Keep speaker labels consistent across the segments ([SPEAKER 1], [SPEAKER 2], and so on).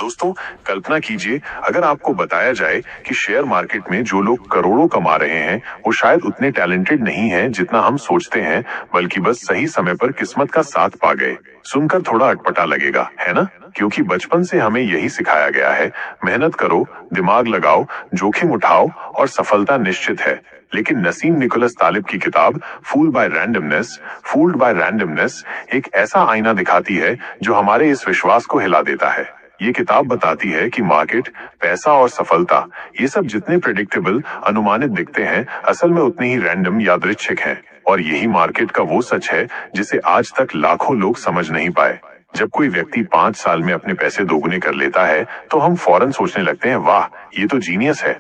[SPEAKER 1] दोस्तों, कल्पना कीजिए अगर आपको बताया जाए कि शेयर मार्केट में जो लोग करोड़ों कमा रहे हैं वो शायद उतने टैलेंटेड नहीं हैं जितना हम सोचते हैं, बल्कि बस सही समय पर किस्मत का साथ पा गए। सुनकर थोड़ा अटपटा लगेगा, है ना? क्योंकि बचपन से हमें यही सिखाया गया है, मेहनत करो, दिमाग लगाओ, जोखिम उठाओ और सफलता निश्चित है। लेकिन नसीम निकोलस तालिब की किताब फूल्ड बाय रैंडमनेस एक ऐसा आईना दिखाती है जो हमारे इस विश्वास को हिला देता है। ये किताब बताती है कि मार्केट, पैसा और सफलता, ये सब जितने प्रेडिक्टेबल, अनुमानित दिखते हैं, असल में उतने ही रैंडम, यादृच्छिक हैं। और यही मार्केट का वो सच है जिसे आज तक लाखों लोग समझ नहीं पाए। जब कोई व्यक्ति 5 साल में अपने पैसे दोगुने कर लेता है तो हम फौरन सोचने लगते हैं, वाह, ये तो जीनियस है।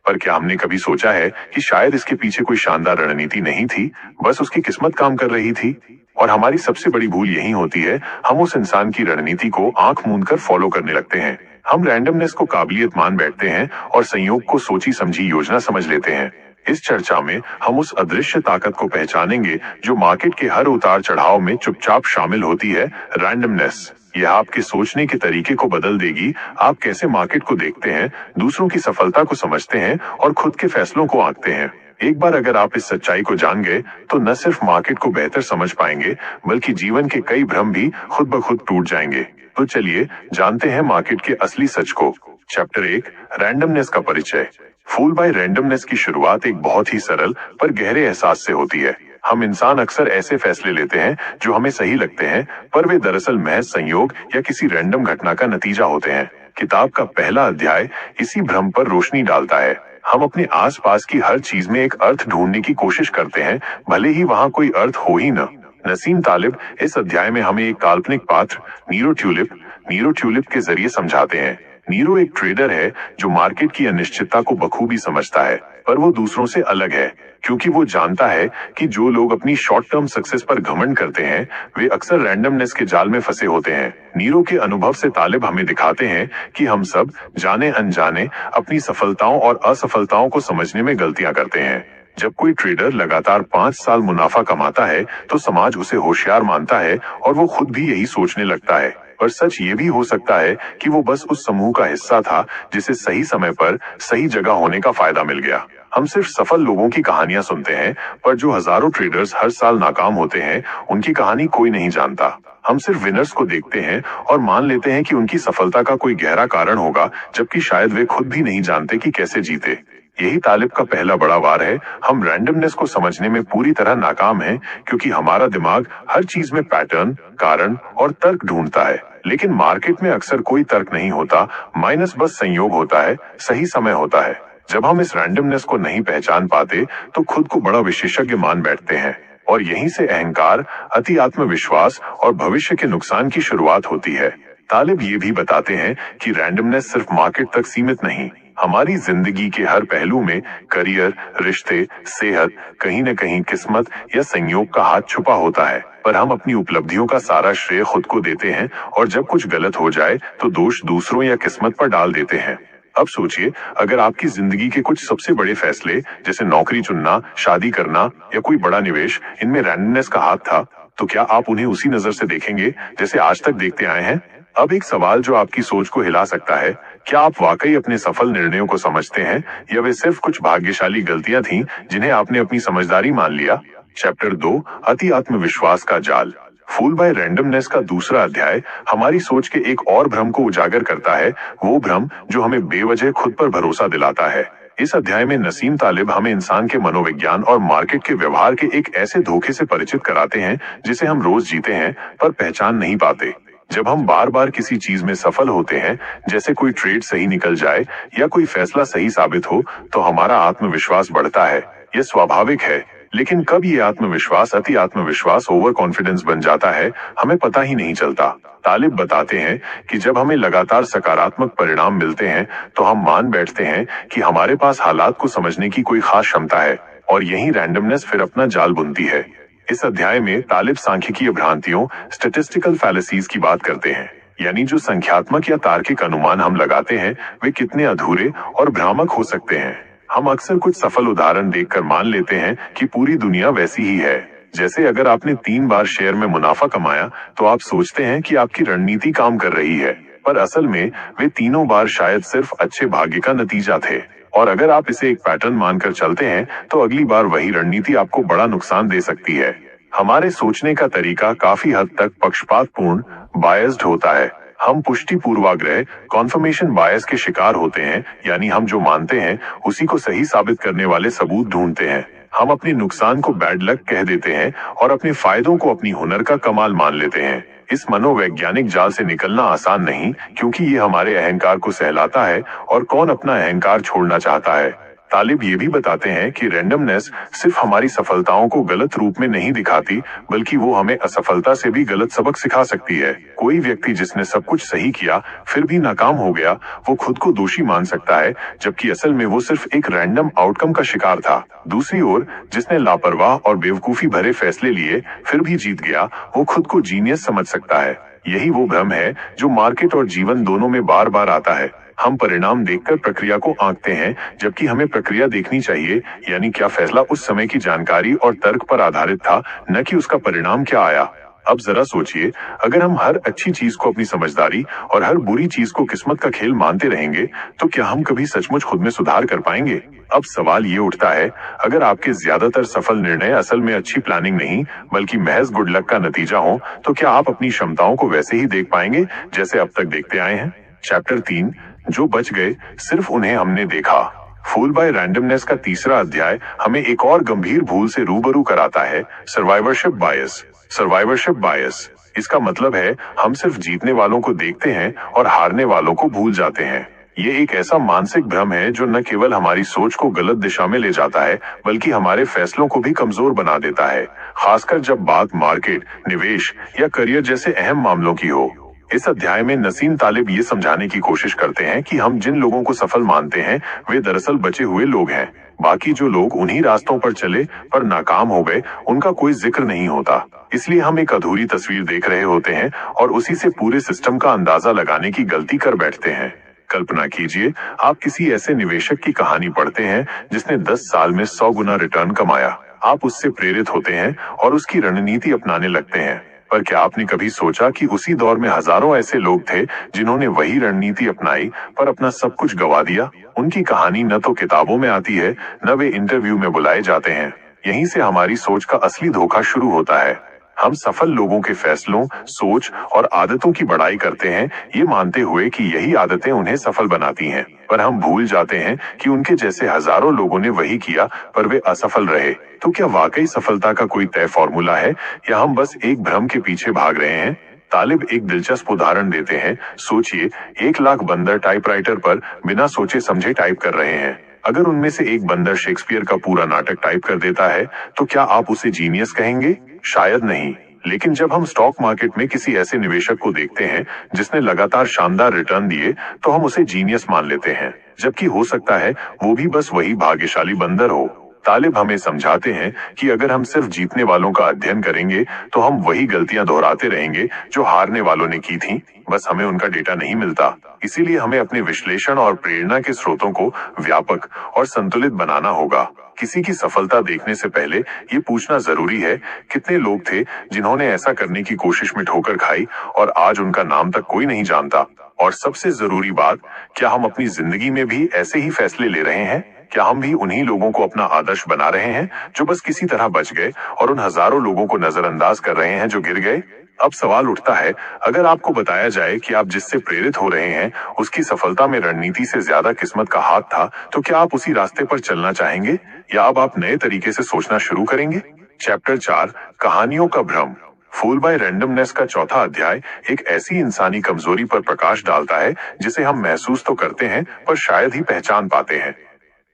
[SPEAKER 1] पर क्या हमने कभी सोचा है कि शायद इसके पीछे कोई शानदार रणनीति नहीं थी, बस उसकी किस्मत काम कर रही थी? और हमारी सबसे बड़ी भूल यही होती है, हम उस इंसान की रणनीति को आंख मूंद कर फॉलो करने लगते हैं। हम रैंडमनेस को काबिलियत मान बैठते हैं और संयोग को सोची समझी योजना समझ लेते हैं। इस चर्चा में हम उस अदृश्य ताकत को पहचानेंगे जो मार्केट के हर उतार चढ़ाव में चुपचाप शामिल होती है, रैंडमनेस। यह आपके सोचने के तरीके को बदल देगी, आप कैसे मार्केट को देखते हैं, दूसरों की सफलता को समझते हैं और खुद के फैसलों को आंकते हैं। एक बार अगर आप इस सच्चाई को जान गए तो न सिर्फ मार्केट को बेहतर समझ पाएंगे, बल्कि जीवन के कई भ्रम भी खुद ब खुद टूट जाएंगे। तो चलिए जानते हैं मार्केट के असली सच को। चैप्टर 1, रैंडमनेस का परिचय। फूल बाय रैंडमनेस की शुरुआत एक बहुत ही सरल पर गहरे एहसास से होती है। हम इंसान अक्सर ऐसे फैसले लेते हैं जो हमें सही लगते हैं, पर वे दरअसल महज संयोग या किसी रैंडम घटना का नतीजा होते हैं। किताब का पहला अध्याय इसी भ्रम पर रोशनी डालता है। हम अपने आसपास की हर चीज में एक अर्थ ढूंढने की कोशिश करते हैं, भले ही वहां कोई अर्थ हो ही न। नसीम तालिब इस अध्याय में हमें एक काल्पनिक पात्र, नीरो ट्यूलिप के जरिए समझाते हैं। नीरो एक ट्रेडर है जो मार्केट की अनिश्चितता को बखूबी समझता है, पर वो दूसरों से अलग है क्योंकि वो जानता है कि जो लोग अपनी शॉर्ट टर्म सक्सेस पर घमंड करते हैं वे अक्सर रैंडमनेस के जाल में फंसे होते हैं। नीरो के अनुभव से तालिब हमें दिखाते हैं कि हम सब जाने अनजाने अपनी सफलताओं और असफलताओं को समझने में गलतियां करते हैं। जब कोई ट्रेडर लगातार 5 साल मुनाफा कमाता है तो समाज उसे होशियार मानता है और वो खुद भी यही सोचने लगता है। पर सच ये भी हो सकता है कि वो बस उस समूह का हिस्सा था जिसे सही समय पर सही जगह होने का फायदा मिल गया। हम सिर्फ सफल लोगों की कहानियां सुनते हैं, पर जो हजारों ट्रेडर्स हर साल नाकाम होते हैं उनकी कहानी कोई नहीं जानता। हम सिर्फ विनर्स को देखते हैं और मान लेते हैं कि उनकी सफलता का कोई गहरा कारण होगा, जबकि शायद वे खुद भी नहीं जानते कि कैसे जीते। यही तालिब का पहला बड़ा वार है। हम रैंडमनेस को समझने में पूरी तरह नाकाम हैं क्योंकि हमारा दिमाग हर चीज में पैटर्न, कारण और तर्क ढूंढता है। लेकिन मार्केट में अक्सर कोई तर्क नहीं होता, माइनस बस संयोग होता है, सही समय होता है। जब हम इस रैंडमनेस को नहीं पहचान पाते तो खुद को बड़ा विशेषज्ञ मान बैठते हैं और यहीं से अहंकार, अति आत्मविश्वास और भविष्य के नुकसान की शुरुआत होती है। तालिब ये भी बताते हैं कि रैंडमनेस सिर्फ मार्केट तक सीमित नहीं, हमारी जिंदगी के हर पहलू में, करियर, रिश्ते, सेहत, कहीं न कहीं किस्मत या संयोग का हाथ छुपा होता है। पर हम अपनी उपलब्धियों का सारा श्रेय खुद को देते हैं और जब कुछ गलत हो जाए तो दोष दूसरों या किस्मत पर डाल देते हैं। अब सोचिए, अगर आपकी जिंदगी के कुछ सबसे बड़े फैसले जैसे नौकरी चुनना, शादी करना या कोई बड़ा निवेश, इनमें रैंडमनेस का हाथ था, तो क्या आप उन्हें उसी नजर से देखेंगे जैसे आज तक देखते आए हैं? अब एक सवाल जो आपकी सोच को हिला सकता है, क्या आप वाकई अपने सफल निर्णयों को समझते हैं या वे सिर्फ कुछ भाग्यशाली गलतियां थीं जिन्हें आपने अपनी समझदारी मान लिया? चैप्टर 2, अति आत्मविश्वास का जाल। फूल बाय रैंडमनेस का दूसरा अध्याय हमारी सोच के एक और भ्रम को उजागर करता है, वो भ्रम जो हमें बेवजह खुद पर भरोसा दिलाता है। इस अध्याय में नसीम तालिब हमें इंसान के मनोविज्ञान और मार्केट के व्यवहार के एक ऐसे धोखे से परिचित कराते हैं जिसे हम रोज जीते हैं पर पहचान नहीं पाते। जब हम बार बार किसी चीज में सफल होते हैं, जैसे कोई ट्रेड सही निकल जाए या कोई फैसला सही साबित हो, तो हमारा आत्मविश्वास बढ़ता है। यह स्वाभाविक है, लेकिन कब ये आत्मविश्वास अति आत्मविश्वास, ओवर कॉन्फिडेंस बन जाता है, हमें पता ही नहीं चलता। तालिब बताते हैं कि जब हमें लगातार सकारात्मक परिणाम मिलते हैं तो हम मान बैठते हैं कि हमारे पास हालात को समझने की कोई खास क्षमता है और यही रैंडमनेस फिर अपना जाल बुनती है। इस अध्याय में तालिब सांख्यिकीय भ्रांतियों, स्टैटिस्टिकल फैलेसीज की बात करते हैं, यानी जो संख्यात्मक या तार्किक अनुमान हम लगाते हैं वे कितने अधूरे और भ्रामक हो सकते हैं। हम अक्सर कुछ सफल उदाहरण देखकर मान लेते हैं कि पूरी दुनिया वैसी ही है। जैसे अगर आपने 3 बार शेयर में मुनाफा कमाया तो आप सोचते हैं कि आपकी रणनीति काम कर रही है। पर असल में वे तीनों बार शायद सिर्फ अच्छे भाग्य का नतीजा थे। और अगर आप इसे एक पैटर्न मानकर चलते हैं तो अगली बार वही रणनीति आपको बड़ा नुकसान दे सकती है। हमारे सोचने का तरीका काफी हद तक पक्षपातपूर्ण, बायस्ड होता है। हम पुष्टि पूर्वाग्रह, कॉन्फर्मेशन बायस के शिकार होते हैं, यानी हम जो मानते हैं उसी को सही साबित करने वाले सबूत ढूंढते हैं। हम अपने नुकसान को बैड लक कह देते हैं और अपने फायदों को अपनी हुनर का कमाल मान लेते हैं। इस मनोवैज्ञानिक जाल से निकलना आसान नहीं, क्योंकि ये हमारे अहंकार को सहलाता है, और कौन अपना अहंकार छोड़ना चाहता है। तालिब ये भी बताते हैं कि रैंडमनेस सिर्फ हमारी सफलताओं को गलत रूप में नहीं दिखाती, बल्कि वो हमें असफलता से भी गलत सबक सिखा सकती है। कोई व्यक्ति जिसने सब कुछ सही किया फिर भी नाकाम हो गया, वो खुद को दोषी मान सकता है, जबकि असल में वो सिर्फ एक रैंडम आउटकम का शिकार था। दूसरी ओर, जिसने लापरवाह और बेवकूफी भरे फैसले लिए फिर भी जीत गया, वो खुद को जीनियस समझ सकता है। यही वो भ्रम है जो मार्केट और जीवन दोनों में बार बार आता है। हम परिणाम देखकर प्रक्रिया को आंकते हैं, जबकि हमें प्रक्रिया देखनी चाहिए, यानी क्या फैसला उस समय की जानकारी और तर्क पर आधारित था, न कि उसका परिणाम क्या आया। अब जरा सोचिए, अगर हम हर अच्छी चीज को अपनी समझदारी और हर बुरी चीज को किस्मत का खेल मानते रहेंगे, तो क्या हम कभी सचमुच खुद में सुधार कर पाएंगे? अब सवाल ये उठता है, अगर आपके ज्यादातर सफल निर्णय असल में अच्छी प्लानिंग नहीं बल्कि महज गुड लक का नतीजा हो, तो क्या आप अपनी क्षमताओं को वैसे ही देख पाएंगे जैसे अब तक देखते आए हैं? चैप्टर 3, जो बच गए सिर्फ उन्हें हमने देखा। फूल बाय रैंडमनेस का तीसरा अध्याय हमें एक और गंभीर भूल से रूबरू कराता है, सर्वाइवरशिप बायस। सर्वाइवरशिप बायस, इसका मतलब है हम सिर्फ जीतने वालों को देखते हैं और हारने वालों को भूल जाते हैं। ये एक ऐसा मानसिक भ्रम है जो न केवल हमारी सोच को गलत दिशा में ले जाता है, बल्कि हमारे फैसलों को भी कमजोर बना देता है, खासकर जब बात मार्केट, निवेश या करियर जैसे अहम मामलों की हो। इस अध्याय में नसीम तालिब ये समझाने की कोशिश करते हैं कि हम जिन लोगों को सफल मानते हैं वे दरअसल बचे हुए लोग हैं। बाकी जो लोग उन्हीं रास्तों पर चले पर नाकाम हो गए, उनका कोई जिक्र नहीं होता। इसलिए हम एक अधूरी तस्वीर देख रहे होते हैं और उसी से पूरे सिस्टम का अंदाजा लगाने की गलती कर बैठते हैं। कल्पना कीजिए, आप किसी ऐसे निवेशक की कहानी पढ़ते हैं जिसने 10 साल में 100 गुना रिटर्न कमाया। आप उससे प्रेरित होते हैं और उसकी रणनीति अपनाने लगते हैं। पर क्या आपने कभी सोचा कि उसी दौर में हजारों ऐसे लोग थे जिन्होंने वही रणनीति अपनाई पर अपना सब कुछ गवा दिया? उनकी कहानी न तो किताबों में आती है, न वे इंटरव्यू में बुलाए जाते हैं। यहीं से हमारी सोच का असली धोखा शुरू होता है। हम सफल लोगों के फैसलों, सोच और आदतों की बड़ाई करते हैं, ये मानते हुए कि यही आदतें उन्हें सफल बनाती हैं। पर हम भूल जाते हैं कि उनके जैसे हजारों लोगों ने वही किया पर वे असफल रहे। तो क्या वाकई सफलता का कोई तय फॉर्मूला है, या हम बस एक भ्रम के पीछे भाग रहे हैं? तालिब एक दिलचस्प उदाहरण देते हैं। सोचिए, 1 लाख बंदर टाइपराइटर पर बिना सोचे समझे टाइप कर रहे हैं। अगर उनमें से एक बंदर शेक्सपियर का पूरा नाटक टाइप कर देता है, तो क्या आप उसे जीनियस कहेंगे? शायद नहीं। लेकिन जब हम स्टॉक मार्केट में किसी ऐसे निवेशक को देखते हैं जिसने लगातार शानदार रिटर्न दिए, तो हम उसे जीनियस मान लेते हैं, जबकि हो सकता है वो भी बस वही भाग्यशाली बंदर हो। तालिब हमें समझाते हैं कि अगर हम सिर्फ जीतने वालों का अध्ययन करेंगे तो हम वही गलतियां दोहराते रहेंगे जो हारने वालों ने की थी, बस हमें उनका डेटा नहीं मिलता। इसीलिए हमें अपने विश्लेषण और प्रेरणा के स्रोतों को व्यापक और संतुलित बनाना होगा। किसी की सफलता देखने से पहले ये पूछना जरूरी है, कितने लोग थे जिन्होंने ऐसा करने की कोशिश में ठोकर खाई और आज उनका नाम तक कोई नहीं जानता? और सबसे जरूरी बात, क्या हम अपनी जिंदगी में भी ऐसे ही फैसले ले रहे हैं? क्या हम भी उन्हीं लोगों को अपना आदर्श बना रहे हैं जो बस किसी तरह बच गए और उन हजारों लोगों को नजरअंदाज कर रहे हैं जो गिर गए? अब सवाल उठता है, अगर आपको बताया जाए कि आप जिससे प्रेरित हो रहे हैं उसकी सफलता में रणनीति से ज्यादा किस्मत का हाथ था, तो क्या आप उसी रास्ते पर चलना चाहेंगे, या अब आप नए तरीके से सोचना शुरू करेंगे? चैप्टर 4, कहानियों का भ्रम। फूल बाय रैंडमनेस का चौथा अध्याय एक ऐसी इंसानी कमजोरी पर प्रकाश डालता है जिसे हम महसूस तो करते हैं पर शायद ही पहचान पाते हैं।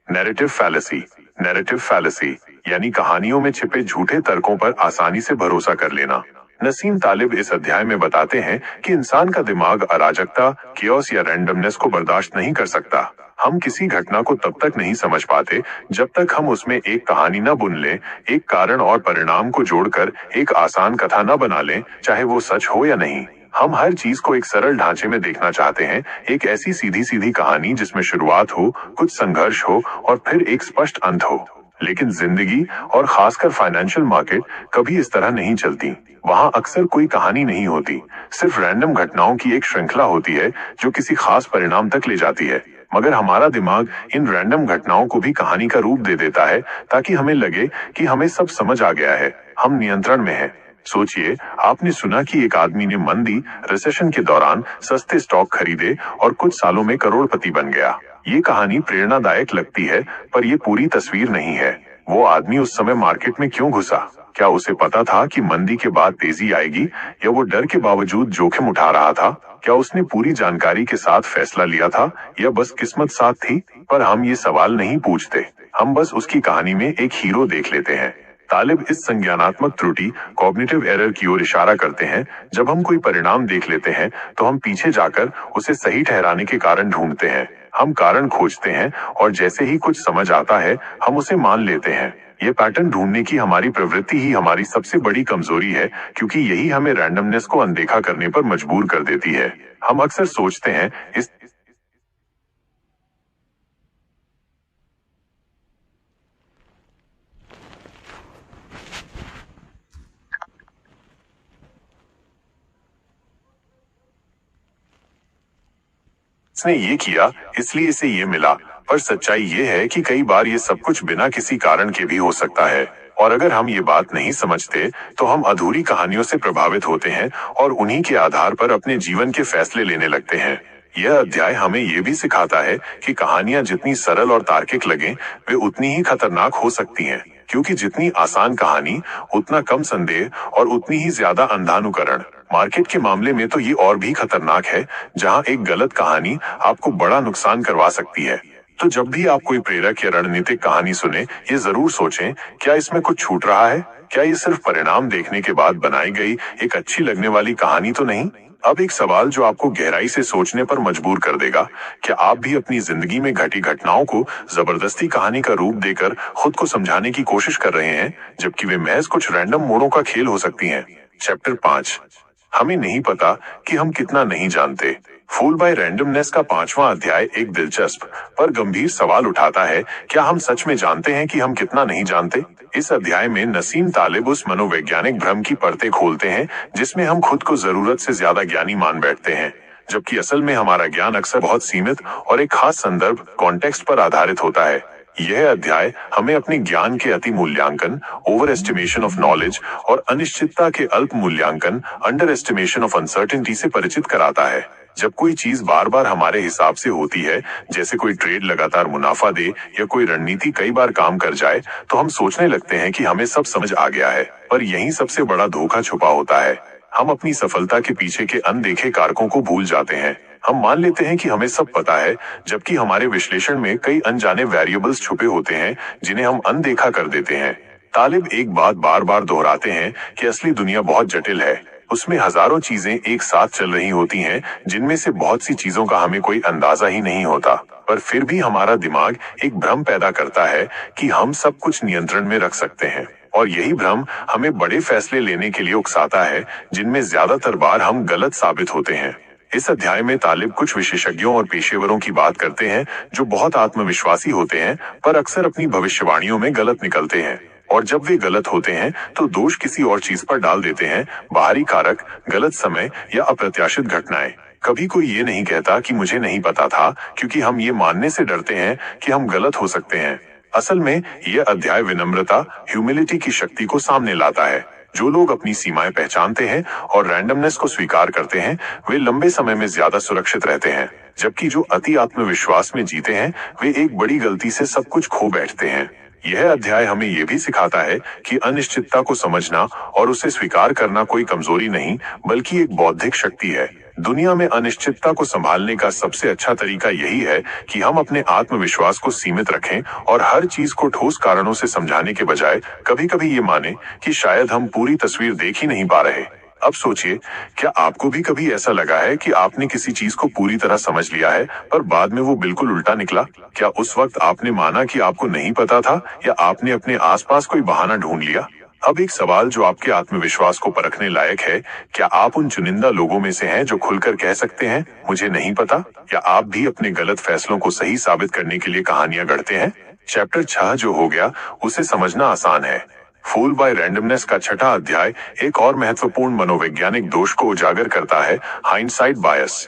[SPEAKER 1] Narrative fallacy. नैरेटिव फैलेसी यानी कहानियों में छिपे झूठे तर्कों पर आसानी से भरोसा कर लेना। नसीम तालिब इस अध्याय में बताते हैं कि इंसान का दिमाग अराजकता, कियोस या रैंडमनेस को बर्दाश्त नहीं कर सकता। हम किसी घटना को तब तक नहीं समझ पाते जब तक हम उसमें एक कहानी न बुन लें, एक कारण और परिणाम को जोड़कर एक आसान कथा न बना लें, चाहे वो सच हो या नहीं। हम हर चीज को एक सरल ढांचे में देखना चाहते हैं, एक ऐसी सीधी सीधी कहानी जिसमें शुरुआत हो, कुछ संघर्ष हो और फिर एक स्पष्ट अंत हो। लेकिन जिंदगी और खासकर फाइनेंशियल मार्केट कभी इस तरह नहीं चलती। वहां अक्सर कोई कहानी नहीं होती, सिर्फ रैंडम घटनाओं की एक श्रृंखला होती है जो किसी खास परिणाम तक ले जाती है। मगर हमारा दिमाग इन रैंडम घटनाओं को भी कहानी का रूप दे देता है ताकि हमें लगे कि हमें सब समझ आ गया है, हम नियंत्रण में हैं। सोचिए, आपने सुना कि एक आदमी ने मंदी रिसेशन के दौरान सस्ते स्टॉक खरीदे और कुछ सालों में करोड़पति बन गया। ये कहानी प्रेरणादायक लगती है, पर ये पूरी तस्वीर नहीं है। वो आदमी उस समय मार्केट में क्यों घुसा? क्या उसे पता था कि मंदी के बाद तेजी आएगी, या वो डर के बावजूद जोखिम उठा रहा था? क्या उसने पूरी जानकारी के साथ फैसला लिया था, या बस किस्मत साथ थी? पर हम ये सवाल नहीं पूछते, हम बस उसकी कहानी में एक हीरो देख लेते हैं। तालिब इस संज्ञानात्मक त्रुटि, कॉग्निटिव एरर की ओर इशारा करते हैं। जब हम कोई परिणाम देख लेते हैं तो हम पीछे जाकर उसे सही ठहराने के कारण ढूंढते हैं। हम कारण खोजते हैं और जैसे ही कुछ समझ आता है हम उसे मान लेते हैं। ये पैटर्न ढूंढने की हमारी प्रवृत्ति ही हमारी सबसे बड़ी कमजोरी है, क्योंकि यही हमें रैंडमनेस को अनदेखा करने पर मजबूर कर देती है। हम अक्सर सोचते हैं इस इसने ये किया इसलिए इसे ये मिला, पर सच्चाई ये है कि कई बार ये सब कुछ बिना किसी कारण के भी हो सकता है। और अगर हम ये बात नहीं समझते तो हम अधूरी कहानियों से प्रभावित होते हैं और उन्हीं के आधार पर अपने जीवन के फैसले लेने लगते हैं। यह अध्याय हमें ये भी सिखाता है कि कहानियां जितनी सरल और तार्किक लगें, वे उतनी ही खतरनाक हो सकती हैं, क्योंकि जितनी आसान कहानी उतना कम संदेह और उतनी ही ज्यादा अंधानुकरण। मार्केट के मामले में तो ये और भी खतरनाक है, जहां एक गलत कहानी आपको बड़ा नुकसान करवा सकती है। तो जब भी आप कोई प्रेरक या रणनीतिक कहानी सुने, ये जरूर सोचें, क्या इसमें कुछ छूट रहा है? क्या ये सिर्फ परिणाम देखने के बाद बनाई गई एक अच्छी लगने वाली कहानी तो नहीं? अब एक सवाल जो आपको गहराई से सोचने पर मजबूर कर देगा, क्या आप भी अपनी जिंदगी में घटी घटनाओं को जबरदस्ती कहानी का रूप देकर खुद को समझाने की कोशिश कर रहे हैं, जबकि वे महज कुछ रैंडम मोड़ों का खेल हो सकती हैं? चैप्टर 5, हमें नहीं पता कि हम कितना नहीं जानते। फूल बाय रैंडमनेस का 5वां अध्याय एक दिलचस्प पर गंभीर सवाल उठाता है, क्या हम सच में जानते हैं कि हम कितना नहीं जानते? इस अध्याय में नसीम तालिब उस मनोवैज्ञानिक भ्रम की परतें खोलते हैं जिसमें हम खुद को जरूरत से ज्यादा ज्ञानी मान बैठते हैं, जबकि असल में हमारा ज्ञान अक्सर बहुत सीमित और एक खास संदर्भ कॉन्टेक्स्ट पर आधारित होता है। यह अध्याय हमें अपने ज्ञान के अति मूल्यांकन, ओवर एस्टिमेशन ऑफ नॉलेज, और अनिश्चितता के अल्प मूल्यांकन, अंडर एस्टिमेशन ऑफ अनसर्टेनिटी से परिचित कराता है। जब कोई चीज बार बार हमारे हिसाब से होती है, जैसे कोई ट्रेड लगातार मुनाफा दे या कोई रणनीति कई बार काम कर जाए, तो हम सोचने लगते हैं कि हमें सब समझ आ गया है। पर यहीं सबसे बड़ा धोखा छुपा होता है। हम अपनी सफलता के पीछे के अनदेखे कारकों को भूल जाते हैं। हम मान लेते हैं कि हमें सब पता है, जबकि हमारे विश्लेषण में कई अनजाने वेरिएबल्स छुपे होते हैं जिन्हें हम अनदेखा कर देते हैं। तालिब एक बात बार बार दोहराते हैं कि असली दुनिया बहुत जटिल है। उसमें हजारों चीजें एक साथ चल रही होती हैं, जिनमें से बहुत सी चीजों का हमें कोई अंदाजा ही नहीं होता। पर फिर भी हमारा दिमाग एक भ्रम पैदा करता है कि हम सब कुछ नियंत्रण में रख सकते हैं, और यही भ्रम हमें बड़े फैसले लेने के लिए उकसाता है, जिनमें ज्यादातर बार हम गलत साबित होते हैं। इस अध्याय में तालिब कुछ विशेषज्ञों और पेशेवरों की बात करते हैं जो बहुत आत्मविश्वासी होते हैं, पर अक्सर अपनी भविष्यवाणियों में गलत निकलते हैं। और जब वे गलत होते हैं तो दोष किसी और चीज पर डाल देते हैं, बाहरी कारक, गलत समय या अप्रत्याशित घटनाएं। कभी कोई ये नहीं कहता कि मुझे नहीं पता था, क्योंकि हम ये मानने से डरते हैं कि हम गलत हो सकते हैं। असल में यह अध्याय विनम्रता, ह्यूमिलिटी की शक्ति को सामने लाता है। जो लोग अपनी सीमाएं पहचानते हैं और रैंडमनेस को स्वीकार करते हैं, वे लंबे समय में ज्यादा सुरक्षित रहते हैं, जबकि जो अति आत्मविश्वास में जीते हैं, वे एक बड़ी गलती से सब कुछ खो बैठते हैं। यह अध्याय हमें यह भी सिखाता है कि अनिश्चितता को समझना और उसे स्वीकार करना कोई कमजोरी नहीं, बल्कि एक बौद्धिक शक्ति है। दुनिया में अनिश्चितता को संभालने का सबसे अच्छा तरीका यही है कि हम अपने आत्मविश्वास को सीमित रखें और हर चीज को ठोस कारणों से समझाने के बजाय कभी कभी ये माने कि शायद हम पूरी तस्वीर देख ही नहीं पा रहे। अब सोचिए, क्या आपको भी कभी ऐसा लगा है कि आपने किसी चीज को पूरी तरह समझ लिया है, पर बाद में वो बिल्कुल उल्टा निकला? क्या उस वक्त आपने माना कि आपको नहीं पता था, या आपने अपने आसपास कोई बहाना ढूंढ लिया? अब एक सवाल जो आपके आत्मविश्वास को परखने लायक है, क्या आप उन चुनिंदा लोगों में से हैं जो खुलकर कह सकते हैं, मुझे नहीं पता? या आप भी अपने गलत फैसलों को सही साबित करने के लिए कहानियां गढ़ते हैं? चैप्टर 6 जो हो गया उसे समझना आसान है। फूल बाय रैंडमनेस का छठा अध्याय एक और महत्वपूर्ण मनोवैज्ञानिक दोष को उजागर करता है, हाइंडसाइट बायस।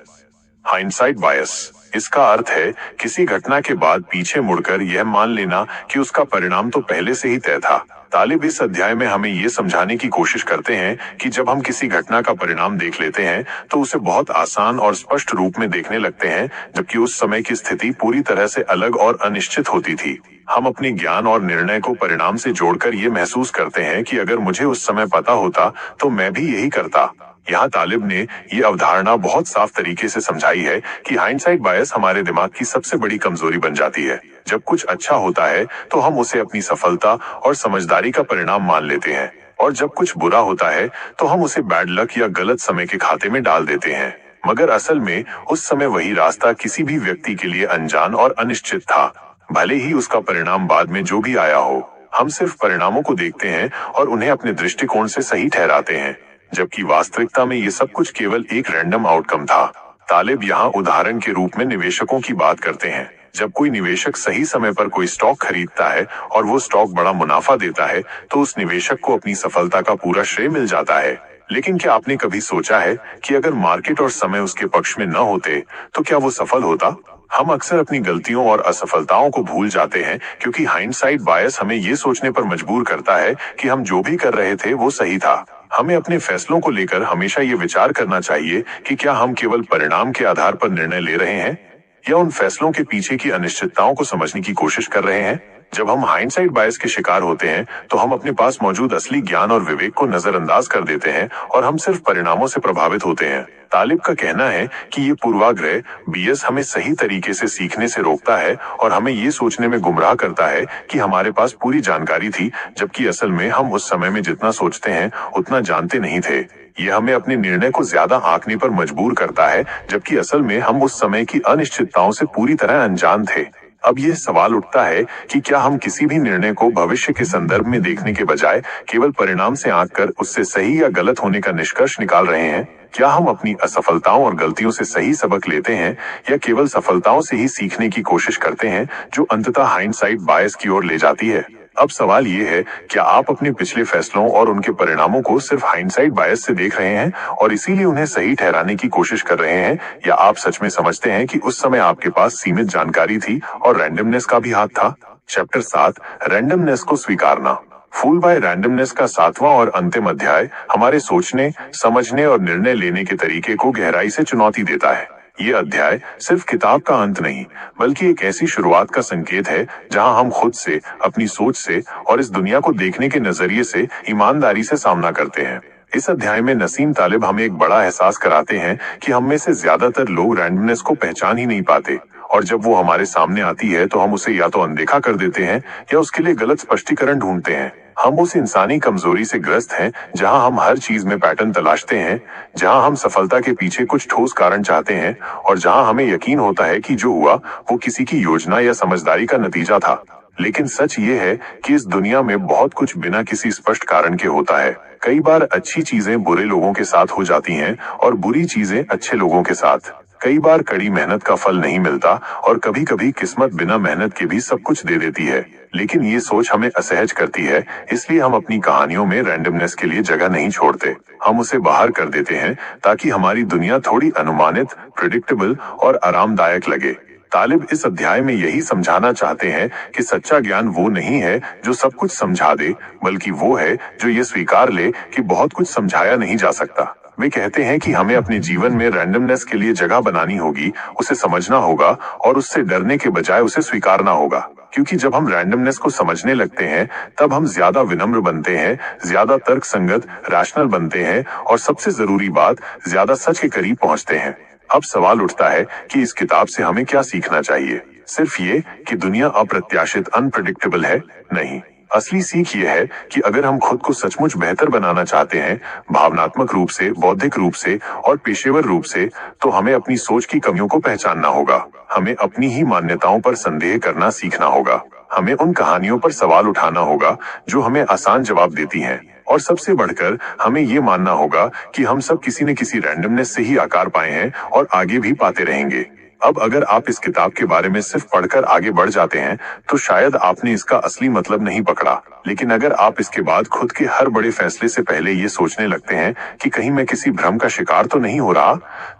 [SPEAKER 1] हाइंडसाइट बायस इसका अर्थ है किसी घटना के बाद पीछे मुड़कर यह मान लेना कि उसका परिणाम तो पहले से ही तय था। तालिब इस अध्याय में हमें ये समझाने की कोशिश करते हैं कि जब हम किसी घटना का परिणाम देख लेते हैं तो उसे बहुत आसान और स्पष्ट रूप में देखने लगते हैं, जबकि उस समय की स्थिति पूरी तरह से अलग और अनिश्चित होती थी। हम अपने ज्ञान और निर्णय को परिणाम से जोड़कर ये महसूस करते हैं कि अगर मुझे उस समय पता होता तो मैं भी यही करता। यहाँ तालिब ने ये अवधारणा बहुत साफ तरीके से समझाई है कि हाइंडसाइट बायस हमारे दिमाग की सबसे बड़ी कमजोरी बन जाती है। जब कुछ अच्छा होता है तो हम उसे अपनी सफलता और समझदारी का परिणाम मान लेते हैं, और जब कुछ बुरा होता है तो हम उसे बैड लक या गलत समय के खाते में डाल देते हैं। मगर असल में उस समय वही रास्ता किसी भी व्यक्ति के लिए अनजान और अनिश्चित था। भले ही उसका परिणाम बाद में जो भी आया हो, हम सिर्फ परिणामों को देखते हैं और उन्हें अपने दृष्टिकोण से सही ठहराते हैं, जबकि वास्तविकता में ये सब कुछ केवल एक रैंडम आउटकम था। तालिब यहाँ उदाहरण के रूप में निवेशकों की बात करते हैं। जब कोई निवेशक सही समय पर कोई स्टॉक खरीदता है और वो स्टॉक बड़ा मुनाफा देता है तो उस निवेशक को अपनी सफलता का पूरा श्रेय मिल जाता है। लेकिन क्या आपने कभी सोचा है कि अगर मार्केट और समय उसके पक्ष में न होते तो क्या वो सफल होता? हम अक्सर अपनी गलतियों और असफलताओं को भूल जाते हैं क्योंकि हाइंडसाइट बायस हमें ये सोचने पर मजबूर करता है कि हम जो भी कर रहे थे वो सही था। हमें अपने फैसलों को लेकर हमेशा ये विचार करना चाहिए कि क्या हम केवल परिणाम के आधार पर निर्णय ले रहे हैं या उन फैसलों के पीछे की अनिश्चितताओं को समझने की कोशिश कर रहे हैं। जब हम हाइंडसाइट बायस के शिकार होते हैं तो हम अपने पास मौजूद असली ज्ञान और विवेक को नजरअंदाज कर देते हैं और हम सिर्फ परिणामों से प्रभावित होते हैं। तालिब का कहना है कि ये पूर्वाग्रह बियस हमें सही तरीके से सीखने से रोकता है और हमें ये सोचने में गुमराह करता है कि हमारे पास पूरी जानकारी थी, जबकि असल में हम उस समय में जितना सोचते हैं उतना जानते नहीं थे। ये हमें अपने निर्णय को ज्यादा आंकने पर मजबूर करता है, जबकि असल में हम उस समय की अनिश्चितताओं से पूरी तरह अनजान थे। अब यह सवाल उठता है कि क्या हम किसी भी निर्णय को भविष्य के संदर्भ में देखने के बजाय केवल परिणाम से आंककर उससे सही या गलत होने का निष्कर्ष निकाल रहे हैं? क्या हम अपनी असफलताओं और गलतियों से सही सबक लेते हैं या केवल सफलताओं से ही सीखने की कोशिश करते हैं, जो अंततः हाइंडसाइट बायस की ओर ले जाती है? अब सवाल ये है, क्या आप अपने पिछले फैसलों और उनके परिणामों को सिर्फ हाइंडसाइट बायस से देख रहे हैं और इसीलिए उन्हें सही ठहराने की कोशिश कर रहे हैं, या आप सच में समझते हैं कि उस समय आपके पास सीमित जानकारी थी और रैंडमनेस का भी हाथ था? चैप्टर 7, रैंडमनेस को स्वीकारना। फूल बाय रैंडमनेस का 7वां और अंतिम अध्याय हमारे सोचने, समझने और निर्णय लेने के तरीके को गहराई से चुनौती देता है। ये अध्याय सिर्फ किताब का अंत नहीं, बल्कि एक ऐसी शुरुआत का संकेत है जहां हम खुद से, अपनी सोच से और इस दुनिया को देखने के नजरिए से ईमानदारी से सामना करते हैं। इस अध्याय में नसीम तालिब हमें एक बड़ा एहसास कराते हैं कि हम में से ज्यादातर लोग रैंडमनेस को पहचान ही नहीं पाते, और जब वो हमारे सामने आती है तो हम उसे या तो अनदेखा कर देते हैं या उसके लिए गलत स्पष्टीकरण ढूंढते हैं। हम उस इंसानी कमजोरी से ग्रस्त हैं जहां हम हर चीज में पैटर्न तलाशते हैं, जहां हम सफलता के पीछे कुछ ठोस कारण चाहते हैं और जहां हमें यकीन होता है कि जो हुआ वो किसी की योजना या समझदारी का नतीजा था। लेकिन सच ये है कि इस दुनिया में बहुत कुछ बिना किसी स्पष्ट कारण के होता है। कई बार अच्छी चीजें बुरे लोगों के साथ हो जाती हैं और बुरी चीजें अच्छे लोगों के साथ। कई बार कड़ी मेहनत का फल नहीं मिलता और कभी कभी किस्मत बिना मेहनत के भी सब कुछ दे देती है। लेकिन ये सोच हमें असहज करती है, इसलिए हम अपनी कहानियों में रैंडमनेस के लिए जगह नहीं छोड़ते। हम उसे बाहर कर देते हैं ताकि हमारी दुनिया थोड़ी अनुमानित, प्रिडिक्टेबल और आरामदायक लगे। तालिब इस अध्याय में यही समझाना चाहते हैं कि सच्चा ज्ञान वो नहीं है जो सब कुछ समझा दे, बल्कि वो है जो ये स्वीकार ले कि बहुत कुछ समझाया नहीं जा सकता। वे कहते हैं कि हमें अपने जीवन में रैंडमनेस के लिए जगह बनानी होगी, उसे समझना होगा और उससे डरने के बजाय उसे स्वीकारना होगा। क्योंकि जब हम रैंडमनेस को समझने लगते हैं तब हम ज्यादा विनम्र बनते हैं, ज्यादा तर्कसंगत, रैशनल बनते हैं और सबसे जरूरी बात, ज्यादा सच के करीब पहुंचते हैं। अब सवाल उठता है कि इस किताब से हमें क्या सीखना चाहिए? सिर्फ ये कि दुनिया अप्रत्याशित, अनप्रेडिक्टेबल है? नहीं, असली सीख ये है कि अगर हम खुद को सचमुच बेहतर बनाना चाहते हैं, भावनात्मक रूप से, बौद्धिक रूप से और पेशेवर रूप से, तो हमें अपनी सोच की कमियों को पहचानना होगा। हमें अपनी ही मान्यताओं पर संदेह करना सीखना होगा। हमें उन कहानियों पर सवाल उठाना होगा जो हमें आसान जवाब देती हैं, और सबसे बढ़कर हमें ये मानना होगा कि हम सब किसी न किसी रैंडमनेस से ही आकार पाए हैं और आगे भी पाते रहेंगे। अब अगर आप इस किताब के बारे में सिर्फ पढ़कर आगे बढ़ जाते हैं तो शायद आपने इसका असली मतलब नहीं पकड़ा। लेकिन अगर आप इसके बाद खुद के हर बड़े फैसले से पहले ये सोचने लगते हैं कि कहीं मैं किसी भ्रम का शिकार तो नहीं हो रहा,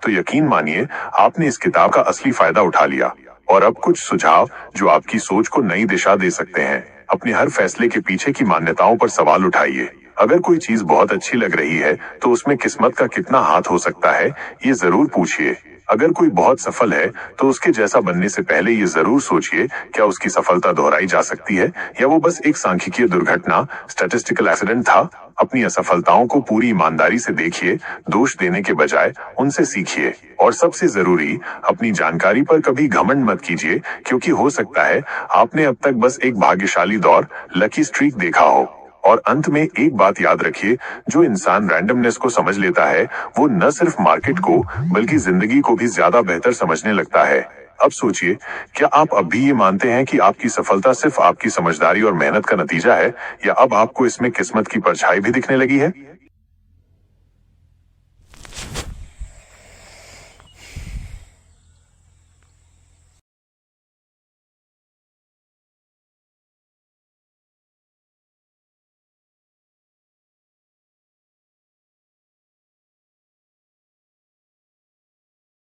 [SPEAKER 1] तो यकीन मानिए आपने इस किताब का असली फायदा उठा लिया। और अब कुछ सुझाव जो आपकी सोच को नई दिशा दे सकते हैं। अपने हर फैसले के पीछे की मान्यताओं पर सवाल उठाइए। अगर कोई चीज बहुत अच्छी लग रही है तो उसमें किस्मत का कितना हाथ हो सकता है, ये जरूर पूछिए। अगर कोई बहुत सफल है तो उसके जैसा बनने से पहले ये जरूर सोचिए क्या उसकी सफलता दोहराई जा सकती है या वो बस एक सांख्यिकीय दुर्घटना, स्टैटिस्टिकल एक्सीडेंट था। अपनी असफलताओं को पूरी ईमानदारी से देखिए, दोष देने के बजाय उनसे सीखिए। और सबसे जरूरी, अपनी जानकारी पर कभी घमंड मत कीजिए, क्योंकि हो सकता है आपने अब तक बस एक भाग्यशाली दौर, लकी स्ट्रीक देखा हो। और अंत में एक बात याद रखिए, जो इंसान रैंडमनेस को समझ लेता है वो न सिर्फ मार्केट को बल्कि जिंदगी को भी ज्यादा बेहतर समझने लगता है। अब सोचिए, क्या आप अब भी ये मानते हैं कि आपकी सफलता सिर्फ आपकी समझदारी और मेहनत का नतीजा है, या अब आपको इसमें किस्मत की परछाई भी दिखने लगी है?